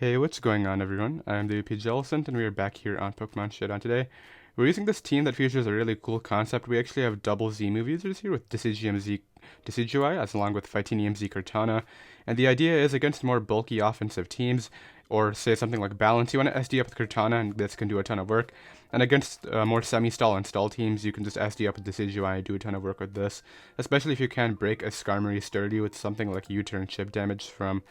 Hey, what's going on everyone? I'm the OPJellicent and we are back here on Pokemon Showdown today. We're using this team that features a really cool concept. We actually have double Z move users here with Decidueye Z Decidueye as along with Fightinium Z Kartana. And the idea is against more bulky offensive teams, or say something like Balance, you want to SD up with Kartana and this can do a ton of work. And against more semi-stall and stall teams, you can just SD up with Decidueye and do a ton of work with this. Especially if you can break a Skarmory sturdy with something like U-turn chip damage from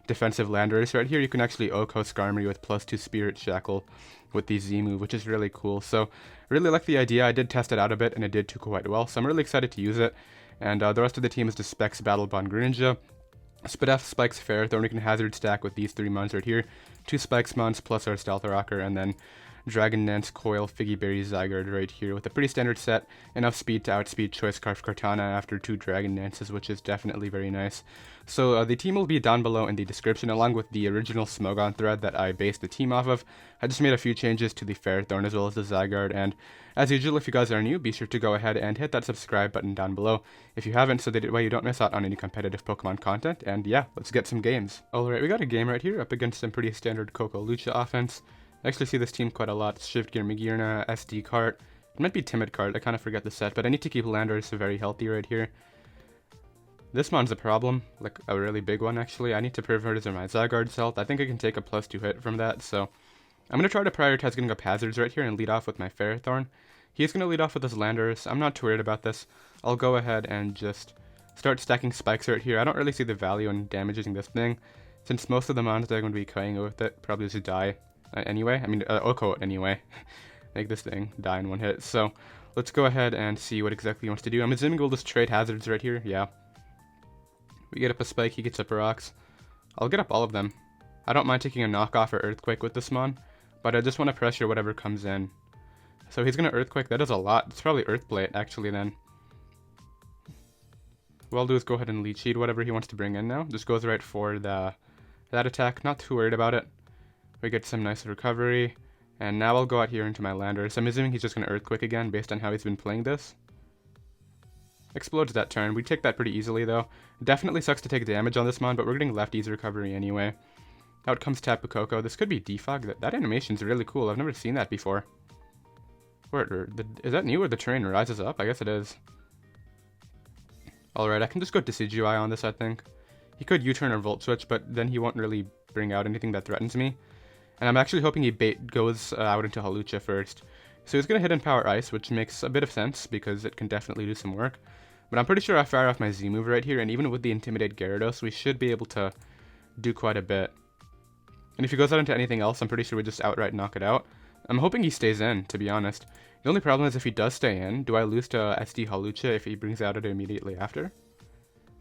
defensive landers. Right here you can actually OHKO Skarmory with +2 Spirit Shackle with the Z move, which is really cool. So really like the idea. I did test it out a bit and it did do quite well, so I'm really excited to use it. And the rest of the team is just Specs, Battle Bond, Greninja, Spadef, Spikes, Ferrothorn. We can hazard stack with these 3 mons right here. 2 Spikes mons plus our Stealth Rocker, and then Dragon Dance, Coil, Figgy Berry, Zygarde right here with a pretty standard set. Enough speed to outspeed Choice Scarf Kartana after 2 Dragon Dances, which is definitely very nice. So the team will be down below in the description along with the original Smogon thread that I based the team off of. I just made a few changes to the Ferrothorn as well as the Zygarde, and as usual, if you guys are new, be sure to go ahead and hit that subscribe button down below if you haven't, so that way you don't miss out on any competitive Pokemon content. And yeah, let's get some games. Alright, we got a game right here up against some pretty standard Koko Lucha offense. I actually see this team quite a lot. Shift Gear, Magearna, SD Cart. It might be Timid Cart, I kind of forget the set, but I need to keep Landers very healthy right here. This mon's a problem, like a really big one actually. I need to prioritize my Zygarde's health. I think I can take a +2 hit from that, so I'm going to try to prioritize getting up hazards right here and lead off with my Ferrothorn. He's going to lead off with his Landers. I'm not too worried about this. I'll go ahead and just start stacking spikes right here. I don't really see the value in damaging this thing, since most of the mons that are going to be KOing with it probably just die anyway. I mean, OHKO it anyway. Make this thing die in 1 hit. So let's go ahead and see what exactly he wants to do. I'm assuming we'll just trade hazards right here. Yeah. We get up a Spike, he gets up a Rocks. I'll get up all of them. I don't mind taking a knockoff or Earthquake with this mon, but I just want to pressure whatever comes in. So he's going to Earthquake. That is a lot. It's probably Earthblade, actually, then. What I'll do is go ahead and Leech Seed whatever he wants to bring in now. Just goes right for that attack. Not too worried about it. We get some nice recovery. And now I'll go out here into my Landers. I'm assuming he's just going to Earthquake again, based on how he's been playing this. Explodes that turn. We take that pretty easily, though. Definitely sucks to take damage on this mon, but we're getting lefties recovery anyway. Out comes Tapu Koko. This could be Defog. That animation's really cool. I've never seen that before. Is that new, or the terrain rises up? I guess it is. Alright, I can just go Decidueye on this, I think. He could U-turn or Volt Switch, but then he won't really bring out anything that threatens me. And I'm actually hoping he goes out into Hawlucha first. So he's going to hit in Power Ice, which makes a bit of sense, because it can definitely do some work. But I'm pretty sure I fire off my Z move right here, and even with the Intimidate Gyarados, we should be able to do quite a bit. And if he goes out into anything else, I'm pretty sure we just outright knock it out. I'm hoping he stays in, to be honest. The only problem is if he does stay in, do I lose to SD Hawlucha if he brings out it immediately after?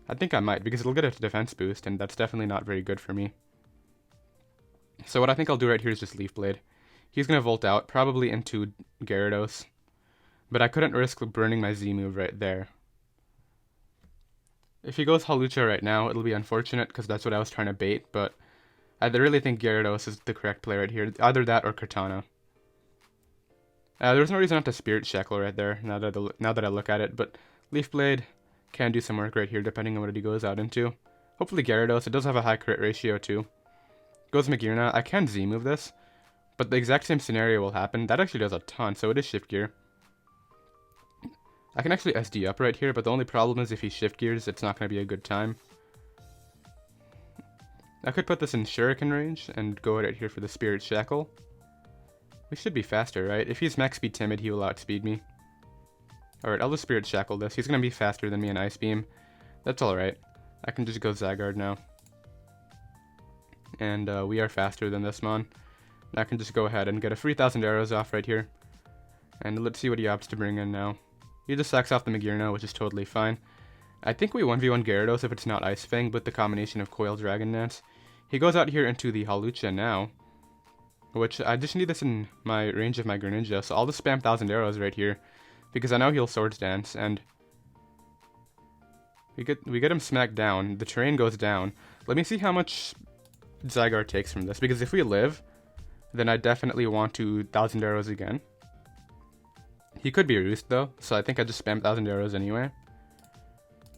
I think I might, because it'll get a defense boost, and that's definitely not very good for me. So what I think I'll do right here is just Leaf Blade. He's going to Volt out, probably into Gyarados. But I couldn't risk burning my Z move right there. If he goes Hawlucha right now, it'll be unfortunate, because that's what I was trying to bait, but I really think Gyarados is the correct play right here. Either that or Kartana. There's no reason not to Spirit Shackle right there, now that I look at it, but Leaf Blade can do some work right here, depending on what he goes out into. Hopefully Gyarados. It does have a high crit ratio, too. Goes Magearna. I can Z-move this, but the exact same scenario will happen. That actually does a ton, so it is Shift Gear. I can actually SD up right here, but the only problem is if he Shift Gears, it's not going to be a good time. I could put this in Shuriken range and go right here for the Spirit Shackle. We should be faster, right? If he's max speed Timid, he will outspeed me. Alright, I'll just Spirit Shackle this. He's going to be faster than me in Ice Beam. That's alright. I can just go Zygarde now. And we are faster than this mon. And I can just go ahead and get a 3,000 arrows off right here. And let's see what he opts to bring in now. He just sacks off the Magearna, which is totally fine. I think we 1v1 Gyarados if it's not Ice Fang, but the combination of Coil, Dragon Dance. He goes out here into the Hawlucha now, which I just need this in my range of my Greninja, so I'll just spam 1,000 arrows right here, because I know he'll Swords Dance, and we get him smacked down. The terrain goes down. Let me see how much Zygarde takes from this, because if we live, then I definitely want to 1,000 arrows again. He could be Roost though, so I think I just spam 1,000 arrows anyway.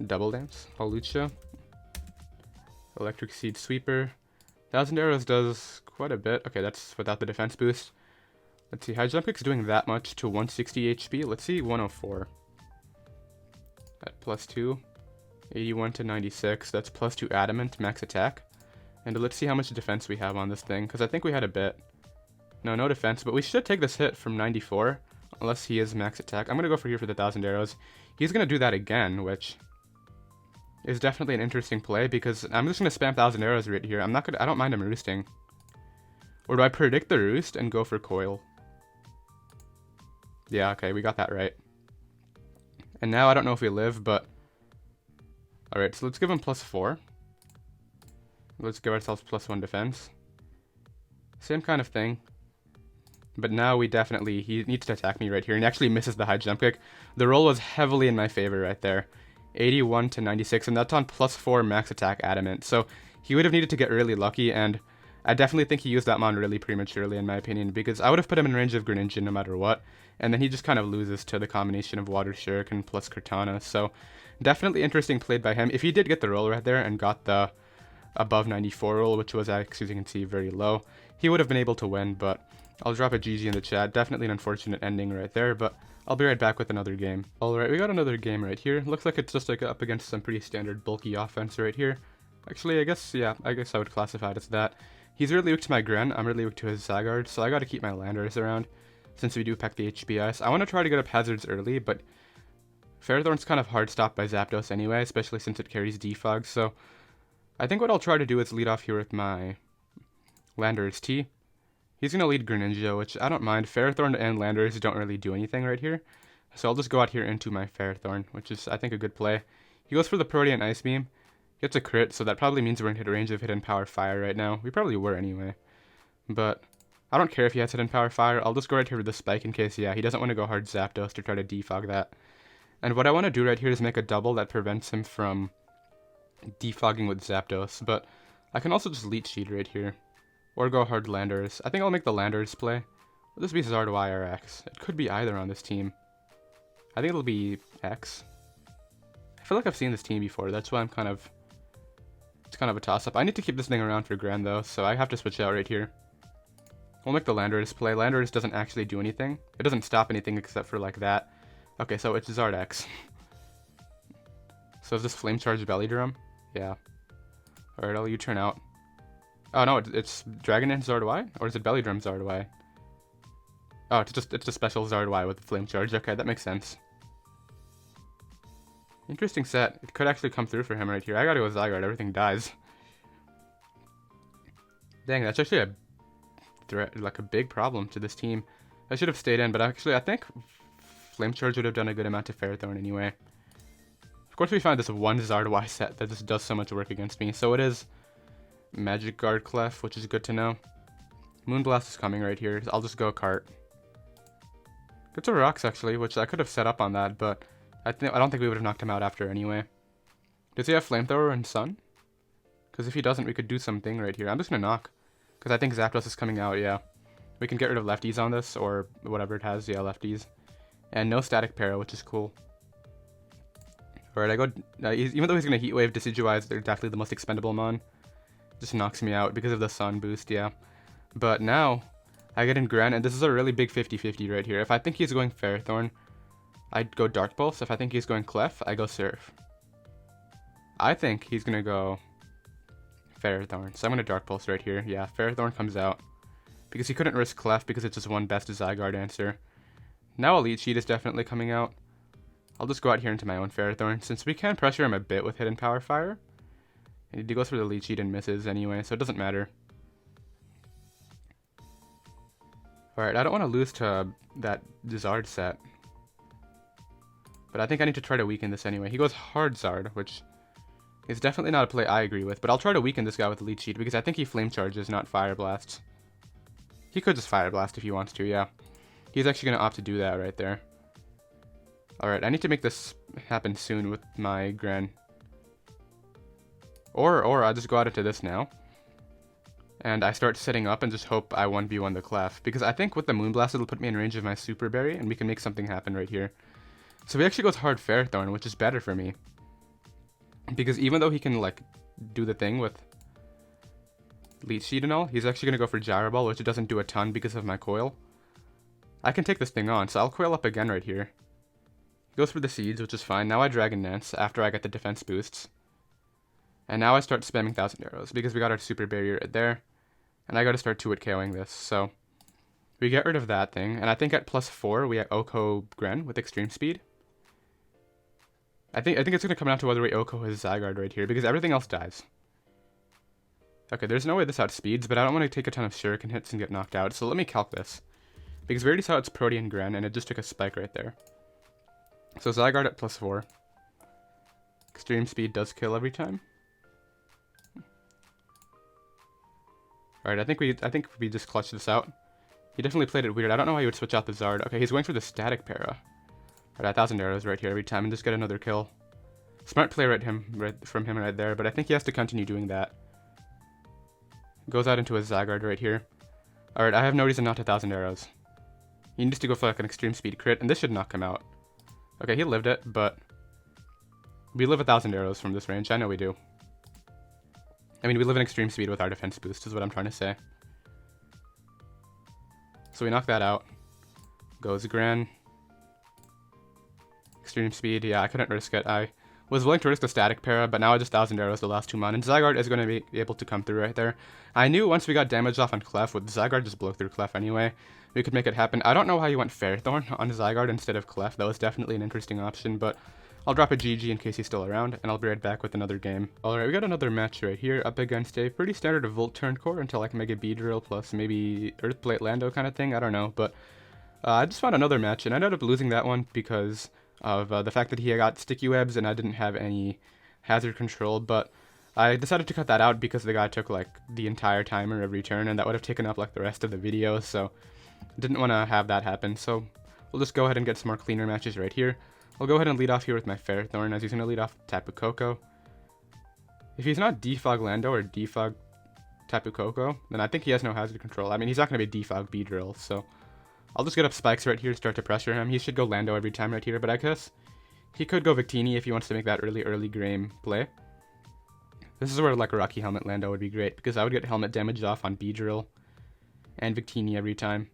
Double Dance, Hawlucha, Electric Seed Sweeper. 1,000 arrows does quite a bit. Okay, that's without the defense boost. Let's see, high jump kick's doing that much to 160 HP. Let's see 104. At +2. 81 to 96. That's +2 adamant, max attack. And let's see how much defense we have on this thing, because I think we had a bit. No defense, but we should take this hit from 94, unless he is max attack. I'm going to go for here for the 1,000 arrows. He's going to do that again, which is definitely an interesting play, because I'm just going to spam 1,000 arrows right here. I don't mind him roosting. Or do I predict the roost and go for coil? Yeah, okay, we got that right. And now I don't know if we live, but... Alright, so let's give him +4. Let's give ourselves +1 defense. Same kind of thing. But now he needs to attack me right here. And he actually misses the high jump kick. The roll was heavily in my favor right there. 81 to 96, and that's on +4 max attack adamant. So he would have needed to get really lucky, and I definitely think he used that mon really prematurely in my opinion, because I would have put him in range of Greninja no matter what. And then he just kind of loses to the combination of Water Shuriken plus Kartana. So definitely interesting played by him. If he did get the roll right there and got the above 94 roll, which was actually, as you can see, very low, he would have been able to win, but I'll drop a GG in the chat. Definitely an unfortunate ending right there, but I'll be right back with another game. Alright, we got another game right here. Looks like it's just like up against some pretty standard bulky offense right here. Actually, I guess I would classify it as that. He's really weak to my Gren, I'm really weak to his Zygarde, so I gotta keep my Landorus around, since we do pack the HP Ice. I want to try to get up hazards early, but Ferrothorn's kind of hard stopped by Zapdos anyway, especially since it carries Defog, so I think what I'll try to do is lead off here with my Landorus T. He's going to lead Greninja, which I don't mind. Ferrothorn and Landorus don't really do anything right here, so I'll just go out here into my Ferrothorn, which is, I think, a good play. He goes for the Protean Ice Beam, gets a crit, so that probably means we're in hit range of Hidden Power Fire right now. We probably were anyway, but I don't care if he has Hidden Power Fire. I'll just go right here with the Spike in case, he doesn't want to go hard Zapdos to try to defog that. And what I want to do right here is make a double that prevents him from defogging with Zapdos, but I can also just Leech Seed right here, or go hard Landorus. I think I'll make the Landorus play. Will this be Decidueye or X? It could be either on this team. I think it'll be X. I feel like I've seen this team before, that's why it's kind of a toss-up. I need to keep this thing around for Gran though, so I have to switch out right here. We'll make the Landorus play. Landorus doesn't actually do anything. It doesn't stop anything except for like that. Okay, so it's Zard X. So is this Flame Charge Belly Drum? Yeah. Alright, I'll U-turn out. Oh no, it's Dragon and Decidueye? Or is it Belly Drum Decidueye? Oh, it's a special Decidueye with the Flame Charge. Okay, that makes sense. Interesting set. It could actually come through for him right here. I gotta go with Zygarde, everything dies. Dang, that's actually a threat, like a big problem to this team. I should have stayed in, but actually I think Flame Charge would have done a good amount to Ferrothorn anyway. Of course we find this one Decidueye set that just does so much work against me. So it is Magic Guard Clef, which is good to know. Moonblast is coming right here. I'll just go Cart. Gets a Rocks actually, which I could have set up on that, but I don't think we would have knocked him out after anyway. Does he have Flamethrower and Sun? Because if he doesn't, we could do something right here. I'm just going to knock. Because I think Zapdos is coming out, yeah. We can get rid of lefties on this, or whatever it has, yeah, lefties. And no Static Para, which is cool. Alright, I go... even though he's going to Heat Wave Decidueye, they're definitely the most expendable mon. Just knocks me out because of the Sun boost, yeah. But now, I get in Gran, and this is a really big 50-50 right here. If I think he's going Ferrothorn, I'd go Dark Pulse. If I think he's going Clef, I go Surf. I think he's going to go Ferrothorn, so I'm going to Dark Pulse right here. Yeah, Ferrothorn comes out. Because he couldn't risk Clef because it's just one best Zygarde answer. Now a Leech Seed is definitely coming out. I'll just go out here into my own Ferrothorn, since we can pressure him a bit with Hidden Power Fire. And he goes for the Leech Seed and misses anyway, so it doesn't matter. Alright, I don't want to lose to that Zard set. But I think I need to try to weaken this anyway. He goes hard Zard, which is definitely not a play I agree with. But I'll try to weaken this guy with the Leech Seed, because I think he Flame Charges, not Fire Blasts. He could just Fire Blast if he wants to, yeah. He's actually going to opt to do that right there. Alright, I need to make this happen soon with my Gran. Or I just go out into this now. And I start setting up and just hope I 1v1 the Clef. Because I think with the Moonblast it'll put me in range of my Super Berry, and we can make something happen right here. So he actually goes hard Ferrothorn, which is better for me. Because even though he can, like, do the thing with Leech Seed and all. He's actually going to go for Gyro Ball, which it doesn't do a ton because of my coil. I can take this thing on, so I'll coil up again right here. He goes for the Seeds, which is fine. Now I Dragon Dance after I get the defense boosts. And now I start spamming 1000 Arrows because we got our Super Barrier right there. And I got to start 2-hit KOing this, so we get rid of that thing. And I think at +4 we have Oko Gren with Extreme Speed. I think it's going to come down to whether we Oko his Zygarde right here because everything else dies. Okay, there's no way this outspeeds, but I don't want to take a ton of Shuriken hits and get knocked out, so let me calc this. Because we already saw it's Protean Gren, and it just took a spike right there. So Zygarde at +4. Extreme Speed does kill every time. Alright, I think we just clutched this out. He definitely played it weird. I don't know why he would switch out the Zard. Okay, he's going for the Static Para. Alright, 1000 Arrows right here every time and just get another kill. Smart play from him right there, but I think he has to continue doing that. Goes out into a Zygarde right here. Alright, I have no reason not to 1000 Arrows. He needs to go for like an Extreme Speed crit, and this should knock him out. Okay, he lived it, but we live 1000 Arrows from this range. I know we do. I mean, we live in Extreme Speed with our defense boost, is what I'm trying to say. So we knock that out. Goes Gran. Extreme Speed, yeah, I couldn't risk it. I was willing to risk the Static Para, but now I just 1000 Arrows the last 2 mon, and Zygarde is going to be able to come through right there. I knew once we got damage off on Clef, with Zygarde just blow through Clef anyway, we could make it happen. I don't know how you went Fairthorn on Zygarde instead of Clef. That was definitely an interesting option, but I'll drop a GG in case he's still around, and I'll be right back with another game. Alright, we got another match right here up against a pretty standard Volt Turn Core until like Mega Beedrill plus maybe Earthplate Lando kind of thing. I don't know, but I just found another match, and I ended up losing that one because of the fact that he got Sticky Webs and I didn't have any hazard control, but I decided to cut that out because the guy took like the entire timer every turn, and that would have taken up like the rest of the video, so didn't want to have that happen. So we'll just go ahead and get some more cleaner matches right here. I'll go ahead and lead off here with my Fairthorn, as he's going to lead off Tapu Koko. If he's not Defog Lando or Defog Tapu Koko, then I think he has no hazard control. I mean, he's not going to be Defog Beedrill, so I'll just get up Spikes right here to start to pressure him. He should go Lando every time right here, but I guess he could go Victini if he wants to make that early game play. This is where like a Rocky Helmet Lando would be great, because I would get helmet damage off on Beedrill and Victini every time.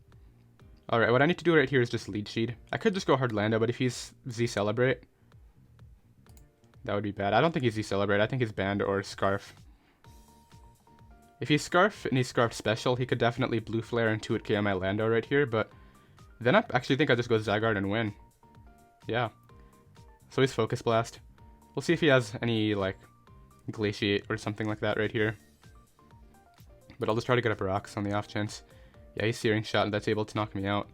Alright, what I need to do right here is just Leech Seed. I could just go hard Lando, but if he's Z Celebrate, that would be bad. I don't think he's Z Celebrate. I think he's Band or Scarf. If he's Scarf and he's Scarf Special, he could definitely Blue Flare and 2-hit KO my Lando right here, but then I actually think I just go Zygarde and win. Yeah. So he's Focus Blast. We'll see if he has any, like, Glaciate or something like that right here. But I'll just try to get up Rocks on the off chance. Yeah, he's Searing Shot, and that's able to knock me out.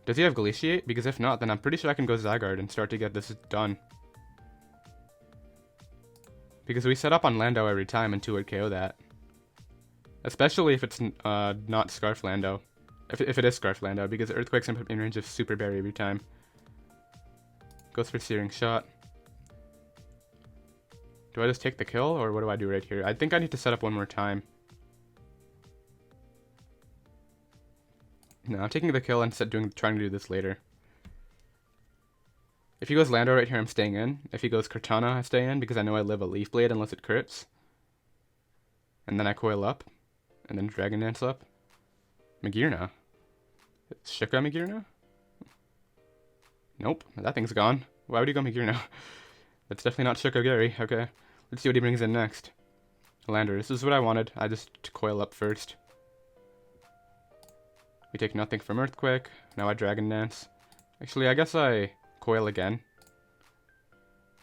Does he have Glaciate? Because if not, then I'm pretty sure I can go Zygarde and start to get this done. Because we set up on Lando every time and 2-hit KO that. Especially if it's not Scarf Lando. If it is Scarf Lando, because Earthquake's in range of Super Berry every time. Goes for Searing Shot. Do I just take the kill, or what do I do right here? I think I need to set up one more time. No, I'm taking the kill and trying to do this later. If he goes Lando right here, I'm staying in. If he goes Kartana, I stay in, because I know I live a Leaf Blade unless it crits. And then I coil up. And then Dragon Dance up. Magearna. Shika Magearna? Nope, that thing's gone. Why would he go Magearna? That's definitely not Shika Gary. Okay, let's see what he brings in next. Lander, this is what I wanted. I just coil up first. We take nothing from Earthquake. Now I Dragon Dance. Actually, I guess I coil again.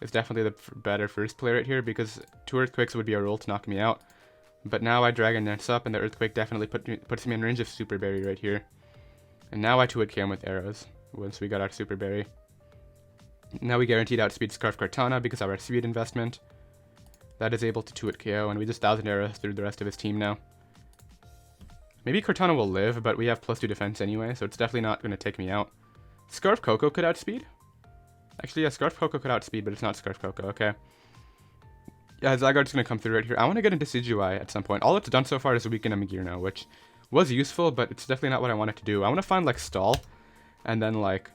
It's definitely the better first play right here, because 2 Earthquakes would be a roll to knock me out. But now I Dragon Dance up, and the Earthquake definitely puts me in range of Super Berry right here. And now I 2-hit KO with arrows, once we got our Super Berry. Now we guaranteed outspeed Scarf Kartana because of our speed investment. That is able to 2-hit KO, and we just 1000 arrows through the rest of his team now. Maybe Kartana will live, but we have +2 defense anyway, so it's definitely not going to take me out. Scarf Coco could outspeed? Actually, yeah, Scarf Coco could outspeed, but it's not Scarf Coco, okay. Yeah, Zygarde's going to come through right here. I want to get into Decidueye at some point. All it's done so far is weaken a Magearna, which was useful, but it's definitely not what I wanted to do. I want to find, like, Stall, and then, like,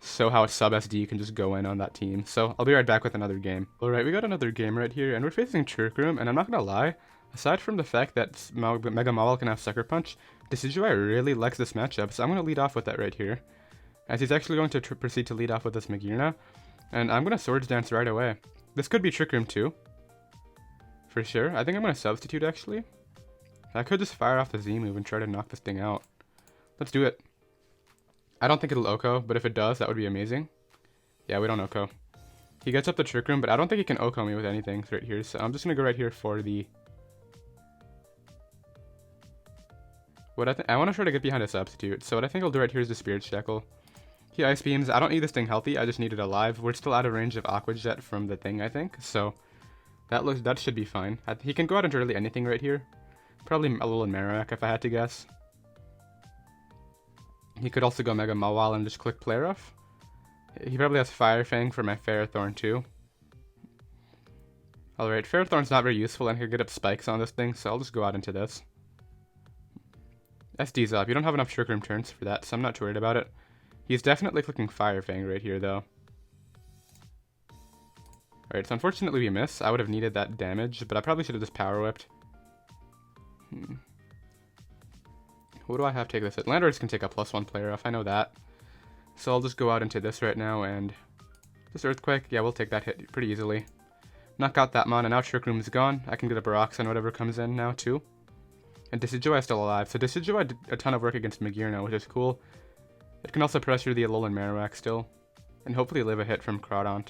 show how a sub-SD can just go in on that team. So, I'll be right back with another game. Alright, we got another game right here, and we're facing Trick Room, and I'm not going to lie, Aside from the fact that Mega Mawile can have Sucker Punch, Decidueye really likes this matchup, so I'm going to lead off with that right here. As he's actually going to proceed to lead off with this Magearna, and I'm going to Swords Dance right away. This could be Trick Room too, for sure. I think I'm going to substitute actually. I could just fire off the Z move and try to knock this thing out. Let's do it. I don't think it'll Oko, but if it does, that would be amazing. Yeah, we don't Oko. He gets up the Trick Room, but I don't think he can Oko me with anything right here, so I'm just going to go right here for the... I want to try to get behind a substitute, so what I think I'll do right here is the Spirit Shackle. He Ice Beams. I don't need this thing healthy, I just need it alive. We're still out of range of Aqua Jet from the thing, I think, so that should be fine. He can go out into really anything right here. Probably a little Marowak if I had to guess. He could also go Mega Mawile and just click Play Rough. He probably has Fire Fang for my Ferrothorn too. Alright, Ferrothorn's not very useful and I could get up spikes on this thing, so I'll just go out into this. SD's up. You don't have enough Trick Room turns for that, so I'm not too worried about it. He's definitely clicking Fire Fang right here, though. Alright, so unfortunately we miss. I would have needed that damage, but I probably should have just Power Whipped. What do I have to take this at? Landorus can take a +1 player off, I know that. So I'll just go out into this right now and... This Earthquake, yeah, we'll take that hit pretty easily. Knock out that Mon, and now Trick Room's gone. I can get a Barox on whatever comes in now, too. And Decidueye is still alive, so Decidueye did a ton of work against Magearna, which is cool. It can also pressure the Alolan Marowak still, and hopefully live a hit from Crawdaunt.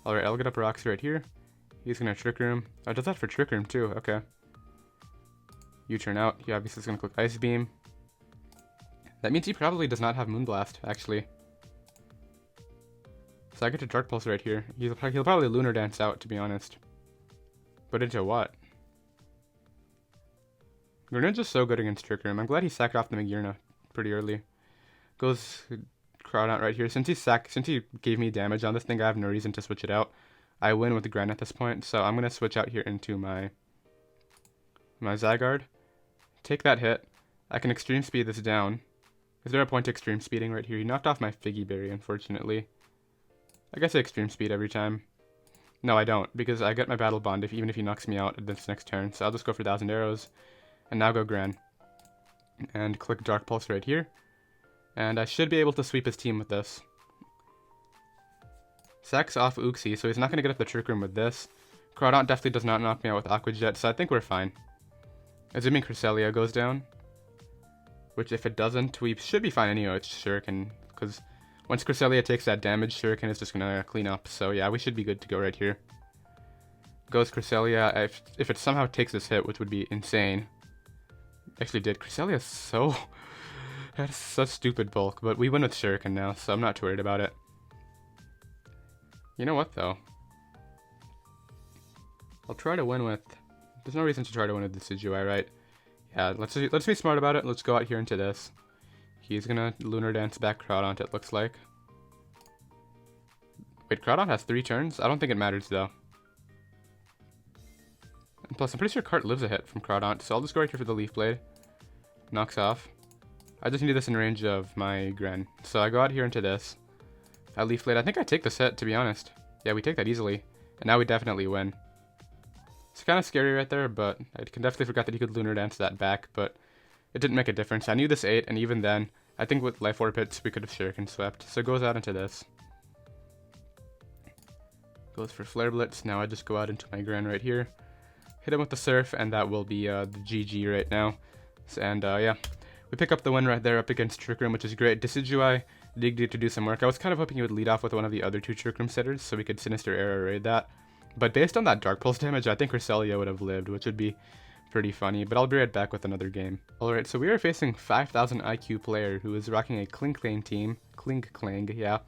Alright, I'll get up Barox right here. He's gonna Trick Room. Oh, does that for Trick Room too, okay. U-turn out, he obviously is gonna click Ice Beam. That means he probably does not have Moonblast, actually. So I get to Dark Pulse right here. He'll probably Lunar Dance out, to be honest. But into what? Greninja's so good against Trick Room. I'm glad he sacked off the Magearna pretty early. Goes Crawdaunt right here. Since he gave me damage on this thing, I have no reason to switch it out. I win with the Gren at this point, so I'm gonna switch out here into my Zygarde. Take that hit. I can Extreme Speed this down. Is there a point to Extreme Speeding right here? He knocked off my Figgy Berry, unfortunately. I guess I Extreme Speed every time. No, I don't, because I get my Battle Bond even if he knocks me out this next turn. So I'll just go for 1,000 Arrows. And now go Gran. And click Dark Pulse right here. And I should be able to sweep his team with this. Sacks off Uxie, so he's not going to get up the Trick Room with this. Crawdaunt definitely does not knock me out with Aqua Jet, so I think we're fine. Assuming Cresselia goes down. Which if it doesn't, we should be fine anyway. It's Shuriken, because once Cresselia takes that damage, Shuriken is just going to clean up. So yeah, we should be good to go right here. Goes Cresselia. If it somehow takes this hit, which would be insane. Actually did. Cresselia is so... That's such stupid bulk, but we win with Shuriken now, so I'm not too worried about it. You know what, though? I'll try to win with... There's no reason to try to win with Decidueye, right? Yeah, let's be smart about it. Let's go out here into this. He's gonna Lunar Dance back Crawdaunt, it looks like. Wait, Crawdaunt has 3 turns? I don't think it matters, though. And plus, I'm pretty sure Cart lives a hit from Crawdaunt, so I'll just go right here for the Leaf Blade. Knocks off. I just need this in range of my Gren. So I go out here into this. I Leaf Blade. I think I take this hit, to be honest. Yeah, we take that easily. And now we definitely win. It's kind of scary right there, but I can definitely forgot that he could Lunar Dance that back, but it didn't make a difference. I knew this 8, and even then, I think with Life Orb hits, we could have Shuriken swept. So it goes out into this. Goes for Flare Blitz. Now I just go out into my Gren right here. Hit him with the Surf, and that will be the GG right now. And yeah, we pick up the win right there up against Trick Room, which is great. Decidueye did get to do some work. I was kind of hoping he would lead off with one of the other 2 Trick Room setters, so we could Sinister Arrow Raid that. But based on that Dark Pulse damage, I think Cresselia would have lived, which would be pretty funny. But I'll be right back with another game. Alright, so we are facing 5,000 IQ player who is rocking a KlingKlang team. KlingKlang, yeah.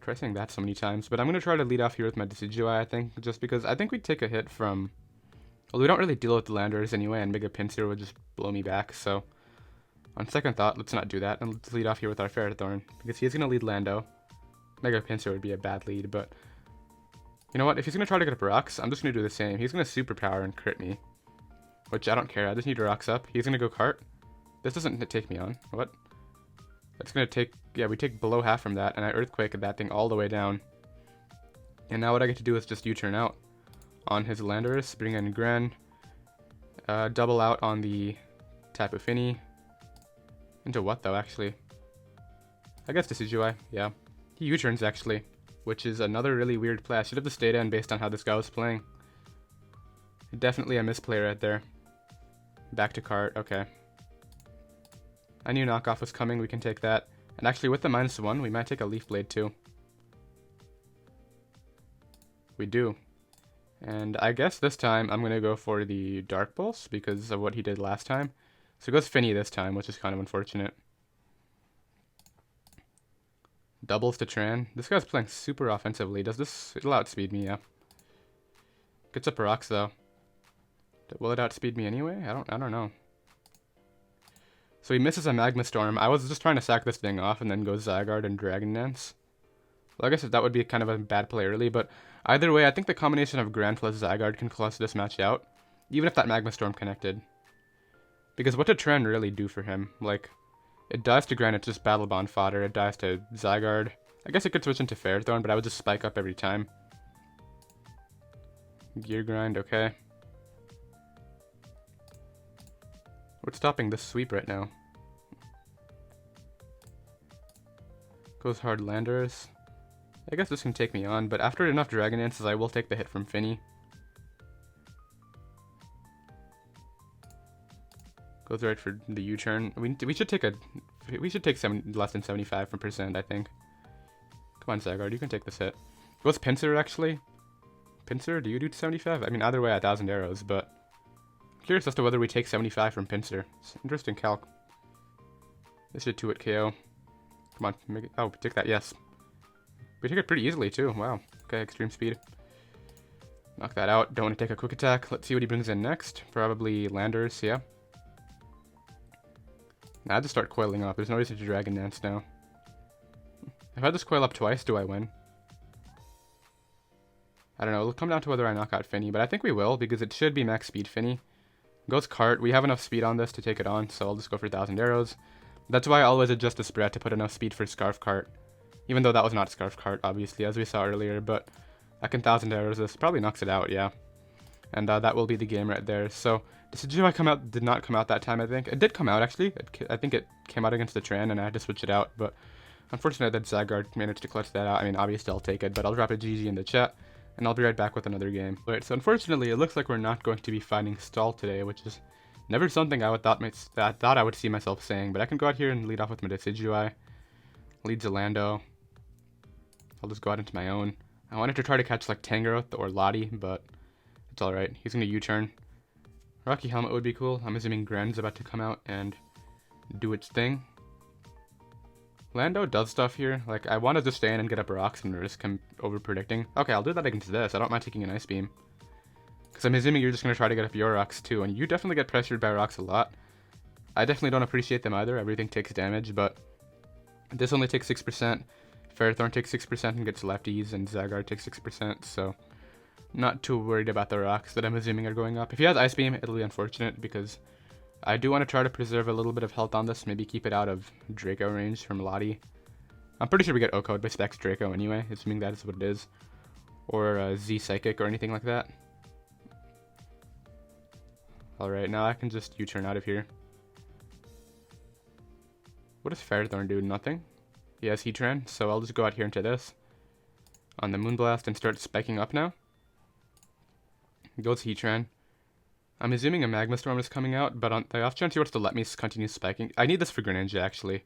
Try saying that so many times. But I'm going to try to lead off here with my Decidueye, I think. Just because I think we'd take a hit from... Well, we don't really deal with the Landers anyway, and Mega Pinsir would just blow me back, so... On second thought, let's not do that, and let's lead off here with our Ferrothorn. Because he's going to lead Lando. Mega Pinsir would be a bad lead, but... You know what, if he's going to try to get up rocks, I'm just going to do the same. He's going to Superpower and crit me. Which I don't care, I just need rocks up. He's going to go Cart. This doesn't take me on. What? That's going to take... Yeah, we take below half from that, and I Earthquake that thing all the way down. And now what I get to do is just U-turn out on his Landorus, bring in Gren. Double out on the Tapu Fini. Into what though, actually? I guess Decidueye, yeah. He U-turns actually, which is another really weird play. I should have just stayed in based on how this guy was playing. Definitely a misplay right there. Back to cart, okay. I knew knockoff was coming, we can take that. And actually with the -1, we might take a Leaf Blade too. We do. And I guess this time I'm going to go for the Dark Pulse because of what he did last time. So it goes Fini this time, which is kind of unfortunate. Doubles to Tran. This guy's playing super offensively. Does this... It'll outspeed me, yeah. Gets up rocks though. Will it outspeed me anyway? I don't know. So he misses a Magma Storm. I was just trying to sack this thing off and then go Zygarde and Dragon Dance. Well, I guess that would be kind of a bad play early, but either way, I think the combination of Grand plus Zygarde can close this match out, even if that Magma Storm connected. Because what did Tran really do for him? Like, it dies to Grand, it's just Battle Bond fodder. It dies to Zygarde. I guess it could switch into Ferrothorn, but I would just spike up every time. Gear Grind, okay. What's stopping this sweep right now? Goes hard Landers. I guess this can take me on, but after enough Dragon Dances, I will take the hit from Fini. Goes right for the U-turn. We should take less than 75%, I think. Come on, Zygarde, you can take this hit. Goes Pinsir actually. Pinsir, do you do 75? I mean, either way, 1,000 arrows, but I'm curious as to whether we take 75 from Pinsir. It's interesting calc. This should 2-hit KO. Come on, make it. Oh, take that, yes. We take it pretty easily too. Wow. Okay, extreme speed. Knock that out. Don't want to take a quick attack. Let's see what he brings in next. Probably Landers, yeah. Now I just start coiling up. There's no reason to Dragon Dance now. If I just coil up twice, do I win? I don't know. It'll come down to whether I knock out Fini, but I think we will because it should be max speed Fini. Goes Cart. We have enough speed on this to take it on, so I'll just go for 1,000 arrows. That's why I always adjust the spread to put enough speed for Scarf Cart. Even though that was not Scarf Cart, obviously, as we saw earlier, but I can 1,000 arrows this. Probably knocks it out, yeah. And that will be the game right there. So, Decidueye did not come out that time, I think. It did come out, actually. I think it came out against the Tran, and I had to switch it out, but unfortunately that Zygarde managed to clutch that out. I mean, obviously I'll take it, but I'll drop a GG in the chat, and I'll be right back with another game. Alright, so unfortunately, it looks like we're not going to be fighting Stall today, which is never something I thought I would see myself saying, but I can go out here and lead off with my Decidueye. Lead Zalando. I'll just go out into my own. I wanted to try to catch like Tangrowth or Lottie, but it's alright. He's going to U-turn. Rocky Helmet would be cool. I'm assuming Gren's about to come out and do its thing. Lando does stuff here. Like, I wanted to stay in and get up rocks and risk him over-predicting. Okay, I'll do that against this. I don't mind taking an Ice Beam. Because I'm assuming you're just going to try to get up your rocks too, and you definitely get pressured by rocks a lot. I definitely don't appreciate them either. Everything takes damage, but this only takes 6%. Ferrothorn takes 6% and gets lefties, and Zygarde takes 6%, so not too worried about the rocks that I'm assuming are going up. If he has Ice Beam, it'll be unfortunate, because I do want to try to preserve a little bit of health on this, maybe keep it out of Draco range from Lottie. I'm pretty sure we get O-Code by Specs Draco anyway, assuming that is what it is. Or Z Psychic or anything like that. Alright, now I can just U-turn out of here. What does Ferrothorn do? Nothing? He has Heatran, so I'll just go out here into this on the Moonblast and start spiking up now. Goes Heatran. I'm assuming a Magma Storm is coming out, but on the off chance he wants to let me continue spiking. I need this for Greninja, actually.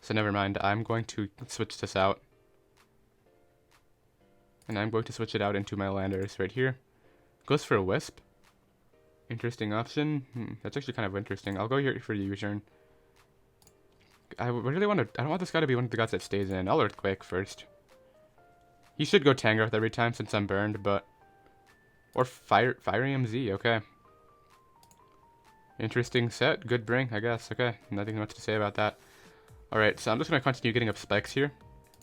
So never mind, I'm going to switch this out. And I'm going to switch it out into my Landers right here. Goes for a Wisp. Interesting option. That's actually kind of interesting. I'll go here for the U-turn. I really want to... I don't want this guy to be one of the guys that stays in. I'll Earthquake first. He should go Tangrowth every time since I'm burned, but... Or Firium Z, okay. Interesting set. Good bring, I guess. Okay, nothing much to say about that. Alright, so I'm just going to continue getting up spikes here.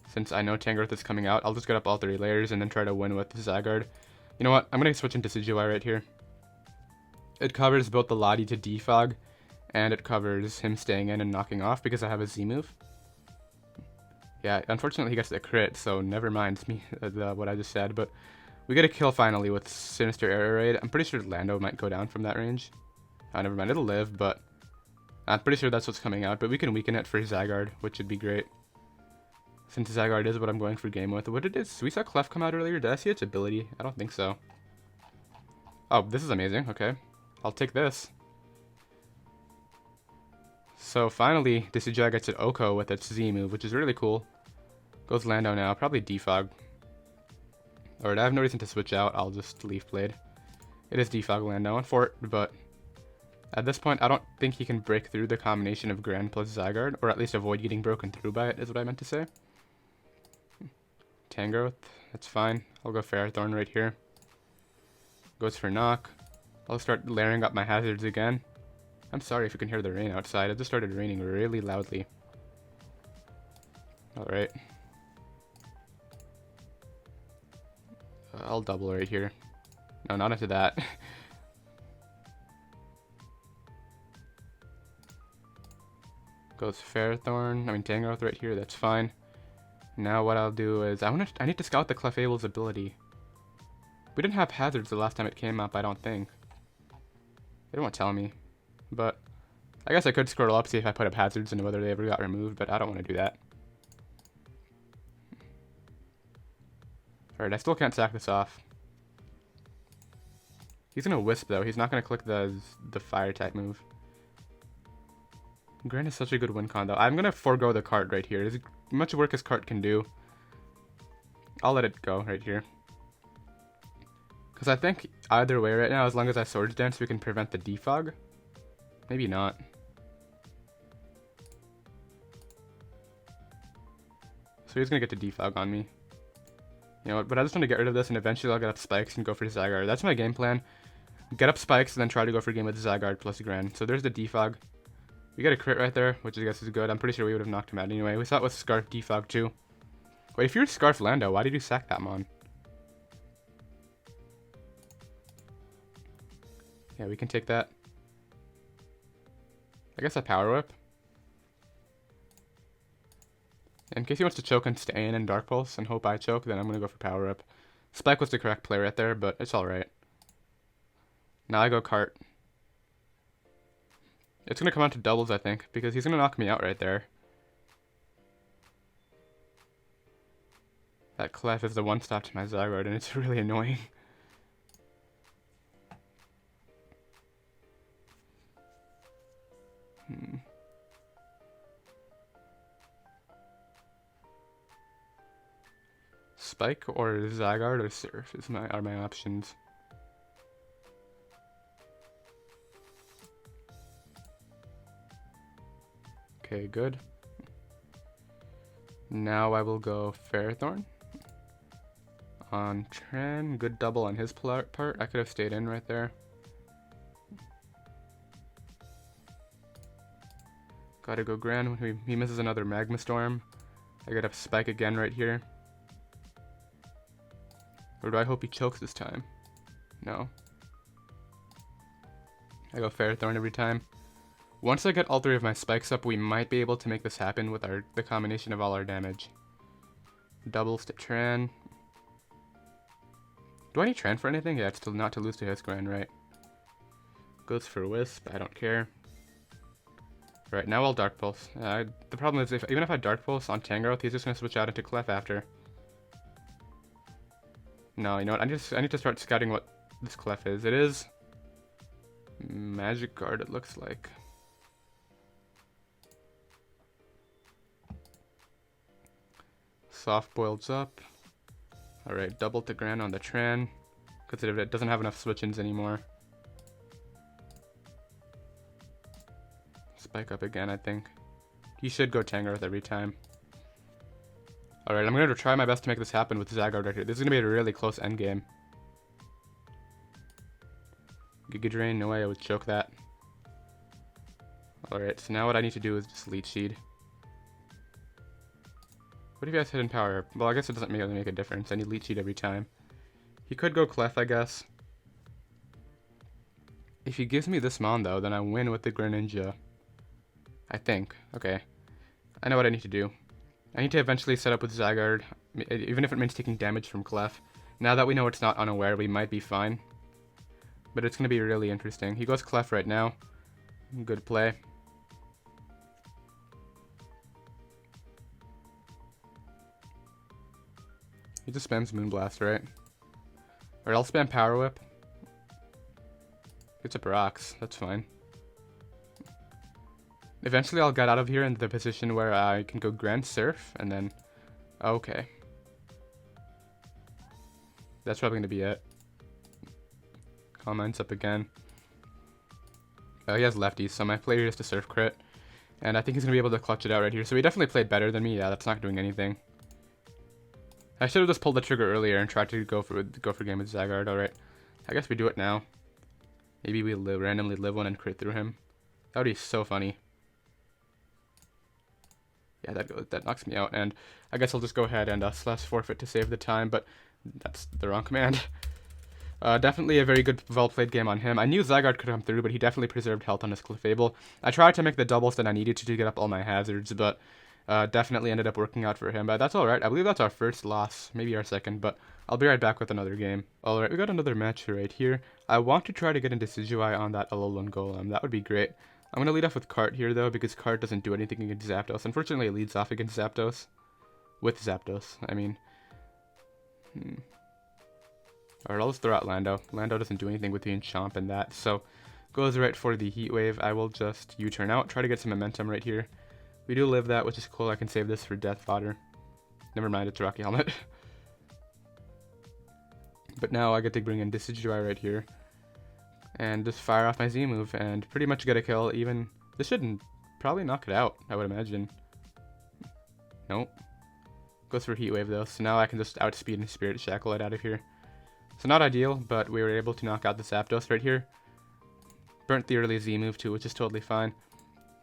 Since I know Tangrowth is coming out, I'll just get up all 3 layers and then try to win with Zygarde. You know what? I'm going to switch into Decidueye right here. It covers both the Lottie to Defog, and it covers him staying in and knocking off because I have a Z move. Yeah, unfortunately he gets the crit, so never mind me what I just said, but we get a kill finally with Sinister Arrow Raid. I'm pretty sure Lando might go down from that range. Never mind, it'll live, but I'm pretty sure that's what's coming out. But we can weaken it for Zygarde, which would be great. Since Zygarde is what I'm going for game with. What did it? We saw Clef come out earlier. Did I see its ability? I don't think so. Oh, this is amazing. Okay. I'll take this. So finally, Decidueye gets an Oko with its Z move, which is really cool. Goes Lando now. Probably Defog. Alright, I have no reason to switch out. I'll just Leaf Blade. It is Defog Lando on Fort, but at this point, I don't think he can break through the combination of Gran plus Zygarde, or at least avoid getting broken through by it, is what I meant to say. Tangrowth, that's fine. I'll go Ferrothorn right here. Goes for Knock. I'll start layering up my hazards again. I'm sorry if you can hear the rain outside. It just started raining really loudly. Alright. I'll double right here. No, not into that. Goes Tangrowth right here, that's fine. Now what I'll do is, I need to scout the Clefable's ability. We didn't have hazards the last time it came up, I don't think. They won't tell me. But I guess I could scroll up, see if I put up hazards and whether they ever got removed, but I don't want to do that. Alright, I still can't sack this off. He's gonna Wisp though, he's not gonna click the fire type move. Gran is such a good win con though. I'm gonna forego the cart right here. As much work as cart can do, I'll let it go right here. Because I think either way right now, as long as I Swords Dance, we can prevent the defog. Maybe not. So he's gonna get the defog on me. You know what, but I just want to get rid of this and eventually I'll get up spikes and go for Zygarde. That's my game plan. Get up spikes and then try to go for a game with Zygarde plus Gran. So there's the defog. We got a crit right there, which I guess is good. I'm pretty sure we would have knocked him out anyway. We saw it with Scarf defog too. Wait, if you're Scarf Lando, why did you sack that mon? Yeah, we can take that. I guess I Power Whip. In case he wants to choke and stay in Dark Pulse and hope I choke, then I'm going to go for Power Whip. Spike was the correct play right there, but it's alright. Now I go Cart. It's going to come out to doubles, I think, because he's going to knock me out right there. That Clef is the one-stop to my Zygarde, and it's really annoying. Spike or Zygarde or Surf are my options. Okay, good. Now I will go Ferrothorn on Tran. Good double on his part. I could have stayed in right there. Gotta go Gran when he misses another Magma Storm. I get up Spike again right here. Or do I hope he chokes this time? No. I go Ferrothorn every time. Once I get all three of my spikes up, we might be able to make this happen with the combination of all our damage. Doubles to Tran. Do I need Tran for anything? Yeah, it's not to lose to his Gran, right? Goes for Wisp, I don't care. Right, now I'll Dark Pulse. The problem is, even if I Dark Pulse on Tangrowth, he's just going to switch out into Clef after. No, you know what, I need to start scouting what this Clef is. It is Magic Guard, it looks like. Soft Boils up. Alright, double to Gran on the Tran, because it doesn't have enough switch-ins anymore. Spike up again, I think. He should go Tangrowth every time. Alright, I'm going to try my best to make this happen with Zygarde right here. This is going to be a really close endgame. Giga Drain, no way I would choke that. Alright, so now what I need to do is just Leech Seed. What if you guys hit in Power? Well, I guess it doesn't really make a difference. I need Leech Seed every time. He could go Clef, I guess. If he gives me this Mon, though, then I win with the Greninja. I think. Okay. I know what I need to do. I need to eventually set up with Zygarde, even if it means taking damage from Clef. Now that we know it's not unaware, we might be fine. but it's going to be really interesting. He goes Clef right now. Good play. He just spams Moonblast, right? Or I'll spam Power Whip. Gets up rocks. That's fine. Eventually I'll get out of here in the position where I can go Grand Surf, and then... Okay. That's probably going to be it. Calm Mind's up again. He has lefties, so my player is to Surf Crit. And I think he's going to be able to clutch it out right here. So he definitely played better than me. Yeah, that's not doing anything. I should have just pulled the trigger earlier and tried to go for game with Zygarde. Alright. I guess we do it now. Maybe we randomly live one and crit through him. That would be so funny. Yeah, that knocks me out. And I guess I'll just go ahead and slash forfeit to save the time. But that's the wrong command. Definitely a very good, well-played game on him. I knew Zygarde could come through, but he definitely preserved health on his Clefable. I tried to make the doubles that I needed to get up all my hazards, but definitely ended up working out for him. But that's alright. I believe that's our first loss, maybe our second, but I'll be right back with another game. Alright, we got another match right here. I want to try to get into Decidueye on that Alolan Golem. That would be great. I'm going to lead off with Kart here, though, because Kart doesn't do anything against Zapdos. Unfortunately, it leads off against Zapdos. With Zapdos, I mean. Alright, I'll just throw out Lando. Lando doesn't do anything with the Enchomp and that, so goes right for the Heat Wave. I will just U-turn out, try to get some momentum right here. We do live that, which is cool. I can save this for Death Fodder. Never mind, it's Rocky Helmet. But now I get to bring in Decidueye right here. And just fire off my Z move and pretty much get a kill. Even this should probably knock it out, I would imagine. Nope. Goes for Heat Wave though, so now I can just outspeed and Spirit Shackle it out of here. So not ideal, but we were able to knock out the Zapdos right here. Burnt the early Z move too, which is totally fine.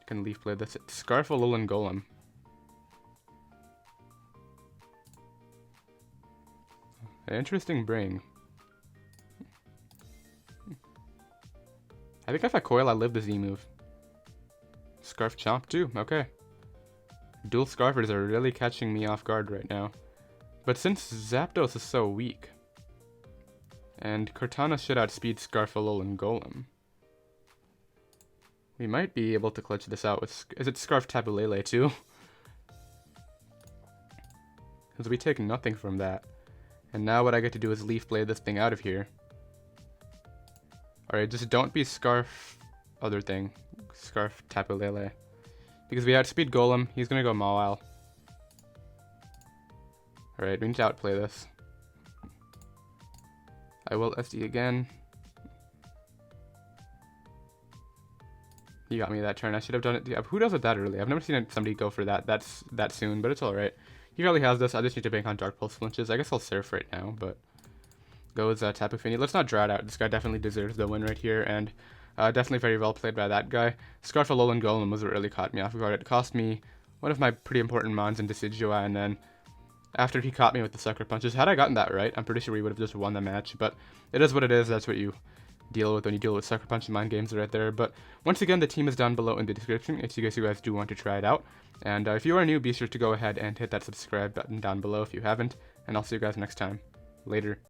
Can Leaf Blade this. Scarf Alolan Golem. An interesting bring. I think if I coil, I live the Z move. Scarf Chomp too, okay. Dual Scarfers are really catching me off guard right now. But since Zapdos is so weak, and Kartana should outspeed Scarf Alolan Golem, we might be able to clutch this out with... Is it Scarf Tapu Lele too? Because we take nothing from that. And now what I get to do is Leaf Blade this thing out of here. Alright, just don't be Scarf... other thing. Scarf Tapu Lele. Because we outspeed Golem, he's gonna go Mawile. Alright, we need to outplay this. I will SD again. He got me that turn. I should have done it. Yeah, who does it that early? I've never seen somebody go for that that soon, but it's alright. He probably has this. I just need to bank on Dark Pulse flinches. I guess I'll Surf right now, but goes Tapu Fini. Let's not draw it out. This guy definitely deserves the win right here, and definitely very well played by that guy. Scarf Alolan Golem was what really caught me off guard. It cost me one of my pretty important mons in Decidueye, and then after he caught me with the Sucker Punches, had I gotten that right, I'm pretty sure we would have just won the match, but it is what it is. That's what you deal with when you deal with Sucker Punch and mind games right there. But once again, the team is down below in the description if you guys do want to try it out. And if you are new, be sure to go ahead and hit that subscribe button down below if you haven't, and I'll see you guys next time. Later.